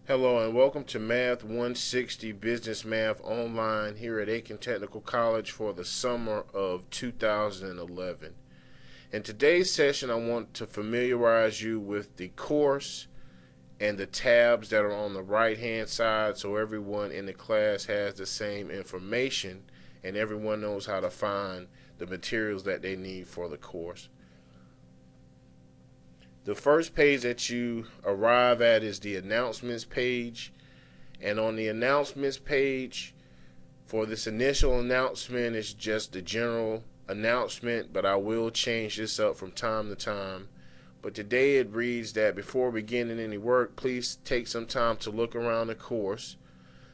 Hello and welcome to Math 160 Business Math Online here at Aiken Technical College for the summer of 2011. In today's session, I want to familiarize you with the course and the tabs that are on the right hand side so everyone in the class has the same information and everyone knows how to find the materials that they need for the course. The first page that you arrive at is the announcements page, and on the announcements page for this initial announcement is just the general announcement, but I will change this up from time to time. But today it reads that before beginning any work, please take some time to look around the course.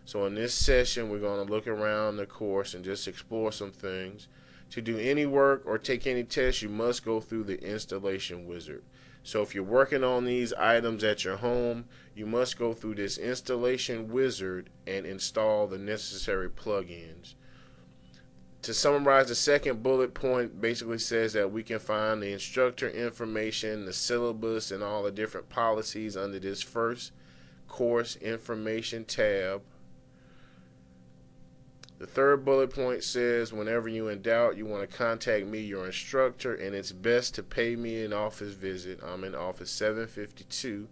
So in this session we're going to look around the course and just explore some things. To do any work or take any test, you must go through the installation wizard. So if you're working on these items at your home, you must go through this installation wizard and install the necessary plugins. To summarize, the second bullet point basically says that we can find the instructor information, the syllabus, and all the different policies under this first course information tab. The third bullet point says whenever you're in doubt, you want to contact me, your instructor, and it's best to pay me an office visit. I'm in office 752.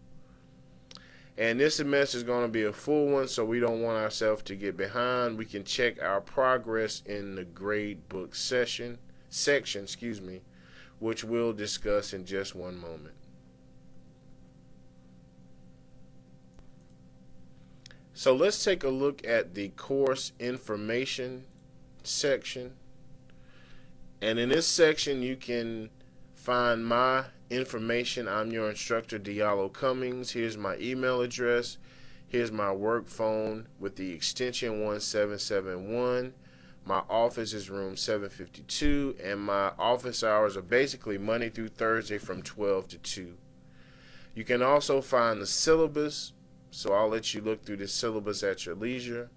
And this semester is going to be a full one, so we don't want ourselves to get behind. We can check our progress in the grade book section, which we'll discuss in just one moment. So let's take a look at the course information section. And in this section you can find my information. I'm your instructor, Diallo Cummings. Here's my email address. Here's my work phone with the extension 1771. My office is room 752, and my office hours are basically Monday through Thursday from 12 to 2. You can also find the syllabus, so I'll let you look through the syllabus at your leisure.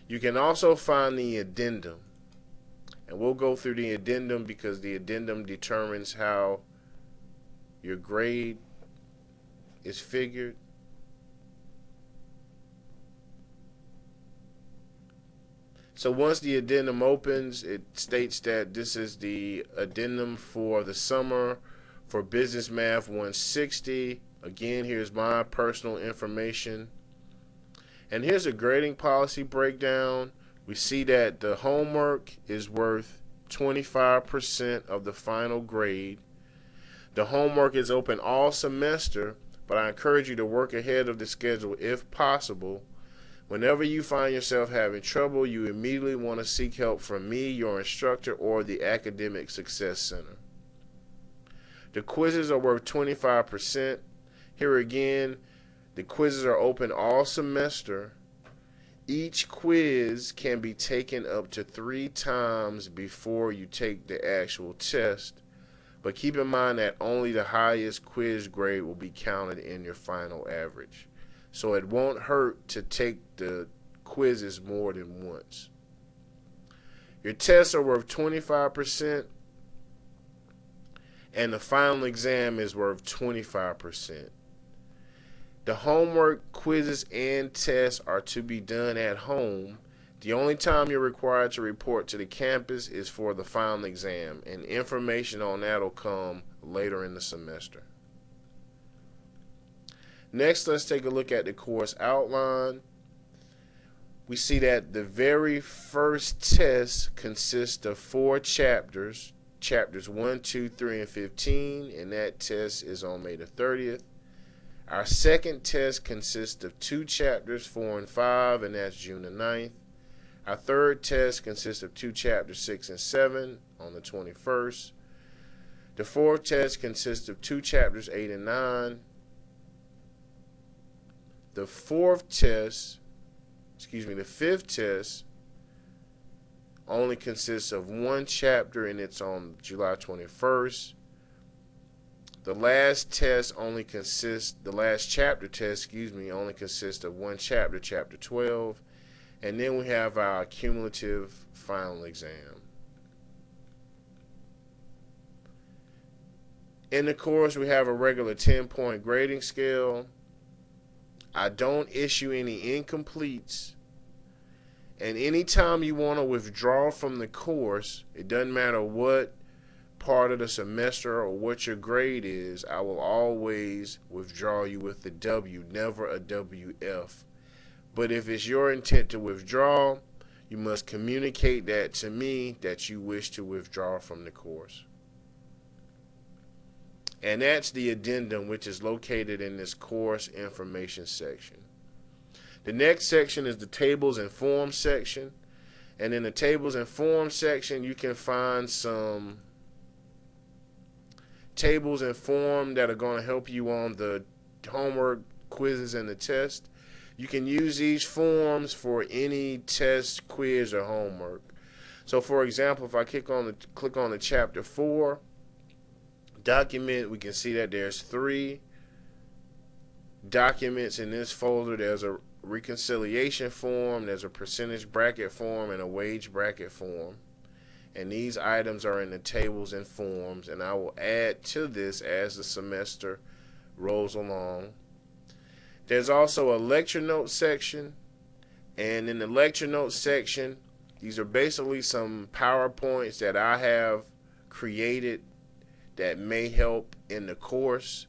You can also find the addendum, and we'll go through the addendum because the addendum determines how your grade is figured. So once the addendum opens, it states that this is the addendum for the summer for Business Math 160. Again, here's my personal information. And here's a grading policy breakdown. We see that the homework is worth 25% of the final grade. The homework is open all semester, but I encourage you to work ahead of the schedule if possible. Whenever you find yourself having trouble, you immediately want to seek help from me, your instructor, or the Academic Success Center. The quizzes are worth 25%. Here again, the quizzes are open all semester. Each quiz can be taken up to 3 times before you take the actual test. But keep in mind that only the highest quiz grade will be counted in your final average. So it won't hurt to take the quizzes more than once. Your tests are worth 25%, and the final exam is worth 25%. The homework, quizzes, and tests are to be done at home. The only time you're required to report to the campus is for the final exam, and information on that will come later in the semester. Next, let's take a look at the course outline. We see that the very first test consists of 4 chapters, chapters 1, 2, 3, and 15, and that test is on May the 30th. Our second test consists of 2 chapters, 4 and 5, and that's June the 9th. Our third test consists of 2 chapters, 6 and 7, on the 21st. The fourth test consists of 2 chapters, 8 and 9. The fifth test only consists of 1 chapter, and it's on July 21st. The last test only consists, the last chapter test, only consists of 1 chapter, chapter 12, and then we have our cumulative final exam. In the course, we have a regular 10-point grading scale. I don't issue any incompletes. And anytime you want to withdraw from the course, it doesn't matter what part of the semester or what your grade is, I will always withdraw you with the W, never a WF. But if it's your intent to withdraw, you must communicate that to me that you wish to withdraw from the course. And that's the addendum, which is located in this course information section. The next section is the tables and forms section. And in the tables and forms section, you can find some tables and forms that are going to help you on the homework, quizzes, and the test. You can use these forms for any test, quiz, or homework. So for example, if I click on the chapter 4 document, we can see that there's 3 documents in this folder. There's a reconciliation form, there's a percentage bracket form, and a wage bracket form. And these items are in the tables and forms, and I will add to this as the semester rolls along. There's also a lecture notes section, and in the lecture notes section, these are basically some PowerPoints that I have created that may help in the course.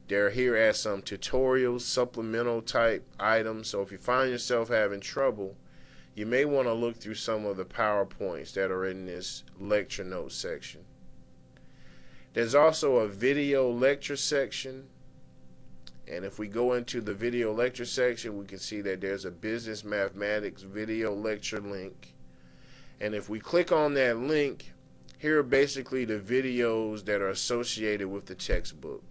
They're here as some tutorials, supplemental type items, so if you find yourself having trouble, you may want to look through some of the PowerPoints that are in this lecture notes section. There's also a video lecture section, and if we go into the video lecture section, we can see that there's a business mathematics video lecture link. And if we click on that link, here are basically the videos that are associated with the textbook.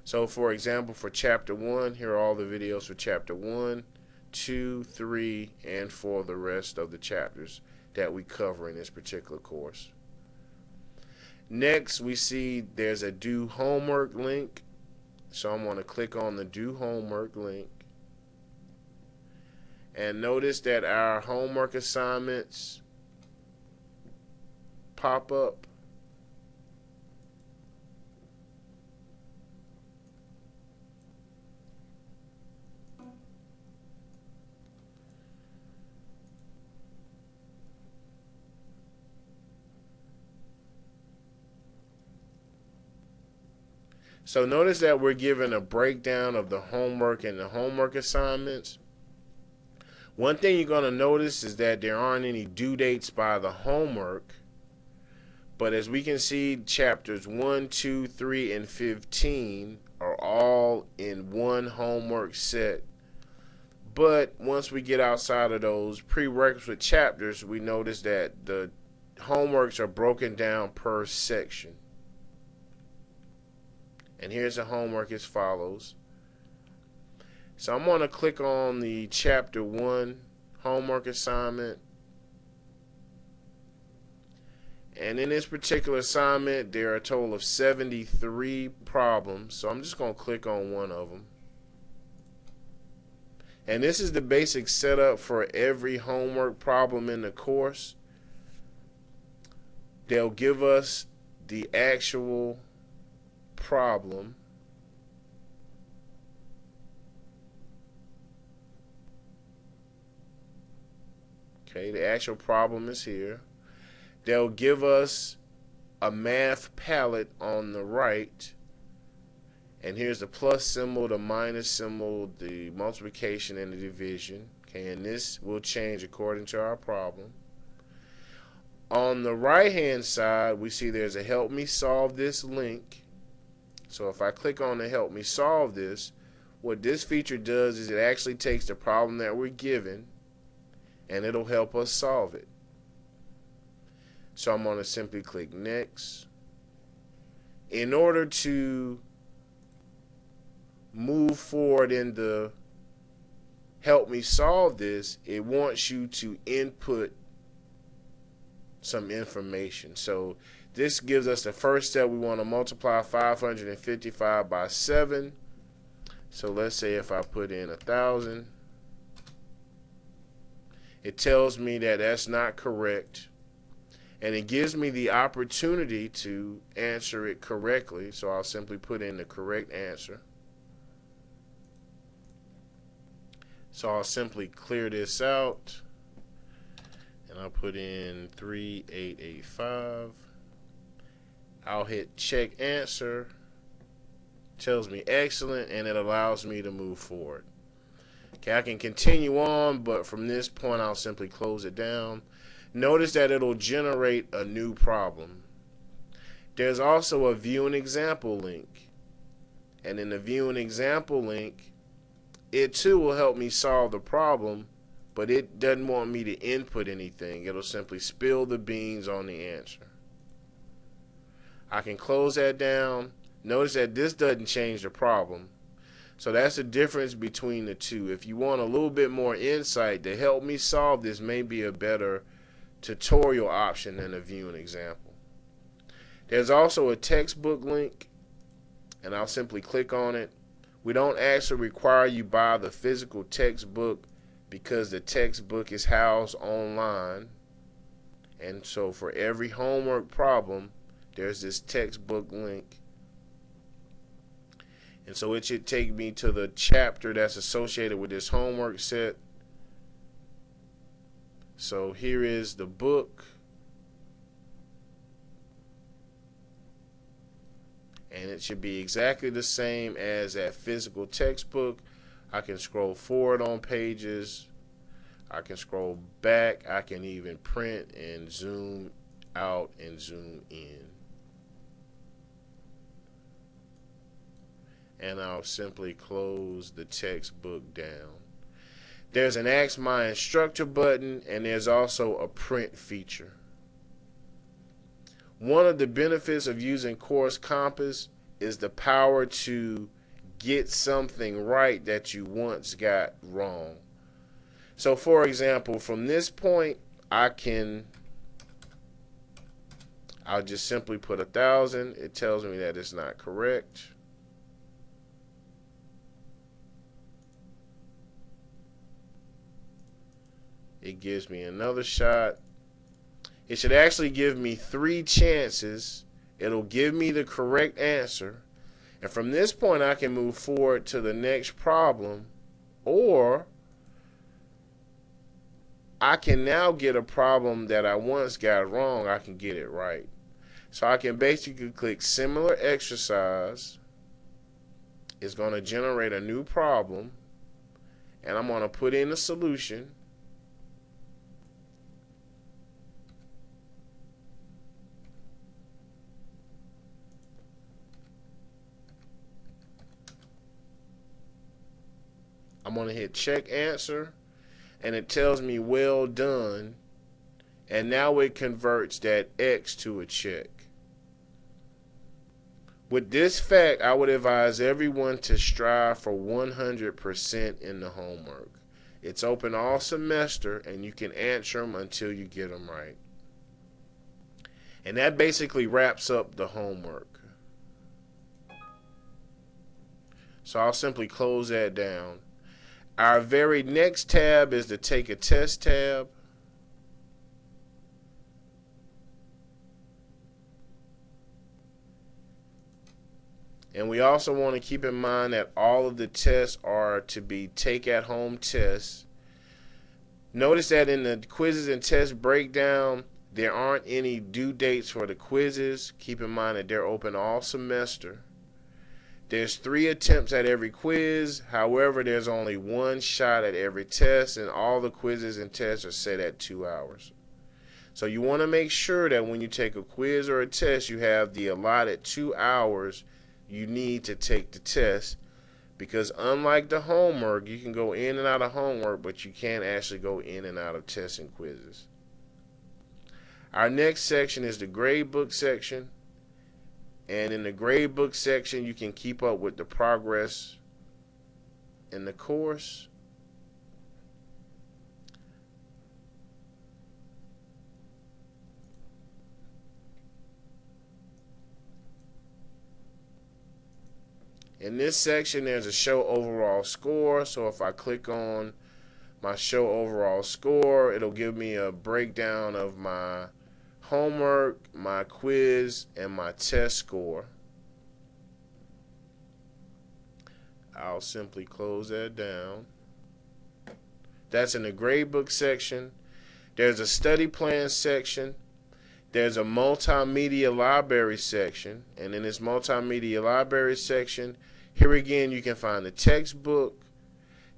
So for example, for chapter 1, here are all the videos for chapter 1, 2, 3, and for the rest of the chapters that we cover in this particular course. Next, we see there's a do homework link. So I'm going to click on the do homework link. And notice that our homework assignments pop up. So notice that we're given a breakdown of the homework and the homework assignments. One thing you're going to notice is that there aren't any due dates by the homework. But as we can see, chapters 1, 2, 3, and 15 are all in one homework set. But once we get outside of those prerequisite chapters, we notice that the homeworks are broken down per section. And here's the homework as follows. So I'm going to click on the chapter 1 homework assignment. And in this particular assignment, there are a total of 73 problems. So I'm just going to click on one of them. And this is the basic setup for every homework problem in the course. They'll give us the actual problem. Okay, the actual problem is here. They'll give us a math palette on the right. And here's the plus symbol, the minus symbol, the multiplication, and the division. Okay, and this will change according to our problem. On the right hand side, we see there's a help me solve this link. So if I click on the help me solve this, what this feature does is it actually takes the problem that we're given and it'll help us solve it. So I'm going to simply click next. In order to move forward in the help me solve this, it wants you to input some information. So this gives us the first step. We want to multiply 555 by 7. So let's say if I put in 1,000, it tells me that that's not correct. And it gives me the opportunity to answer it correctly. So I'll simply put in the correct answer. So I'll simply clear this out and I'll put in 3885. I'll hit check answer. Tells me excellent, and it allows me to move forward. Okay, I can continue on, but from this point I'll simply close it down. Notice that it'll generate a new problem. There's also a view an example link, and in the view an example link, it too will help me solve the problem, but it doesn't want me to input anything. It'll simply spill the beans on the answer. I can close that down. Notice that this doesn't change the problem. So that's the difference between the two. If you want a little bit more insight to help me solve this, may be a better tutorial option than a view an example. There's also a textbook link, and I'll simply click on it. We don't actually require you buy the physical textbook because the textbook is housed online. And so for every homework problem, there's this textbook link. And so it should take me to the chapter that's associated with this homework set. So here is the book. And it should be exactly the same as that physical textbook. I can scroll forward on pages. I can scroll back. I can even print and zoom out and zoom in. And I'll simply close the textbook down. There's an Ask My Instructor button, and there's also a print feature. One of the benefits of using Course Compass is the power to get something right that you once got wrong. So for example, from this point, I'll just simply put 1,000. It tells me that it's not correct. It gives me another shot. It should actually give me 3 chances. It'll give me the correct answer. And from this point, I can move forward to the next problem, or I can now get a problem that I once got wrong. I can get it right. So I can basically click similar exercise. It's going to generate a new problem, and I'm going to put in a solution. I'm going to hit check answer, and it tells me well done, and now it converts that X to a check. With this fact, I would advise everyone to strive for 100% in the homework. It's open all semester, and you can answer them until you get them right. And that basically wraps up the homework. So I'll simply close that down. Our very next tab is the Take a Test tab. And we also want to keep in mind that all of the tests are to be take-at-home tests. Notice that in the quizzes and test breakdown, there aren't any due dates for the quizzes. Keep in mind that they're open all semester. There's 3 attempts at every quiz. However, there's only 1 shot at every test, and all the quizzes and tests are set at 2 hours. So you want to make sure that when you take a quiz or a test, you have the allotted 2 hours you need to take the test, because unlike the homework, you can go in and out of homework, but you can't actually go in and out of tests and quizzes. Our next section is the gradebook section. And in the gradebook section, you can keep up with the progress in the course. In this section, there's a show overall score. So if I click on my show overall score, it'll give me a breakdown of my homework, my quiz, and my test score. I'll simply close that down. That's in the gradebook section. There's a study plan section. There's a multimedia library section. And in this multimedia library section, here again you can find the textbook.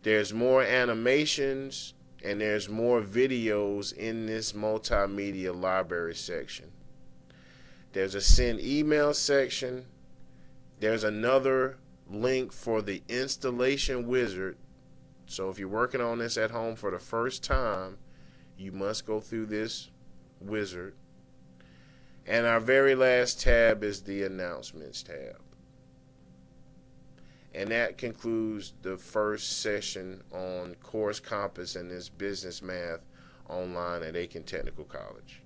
There's more animations and there's more videos in this multimedia library section. There's a send email section. There's another link for the installation wizard. So if you're working on this at home for the first time, you must go through this wizard. And our very last tab is the announcements tab. And that concludes the first session on Course Compass and this business math online at Aiken Technical College.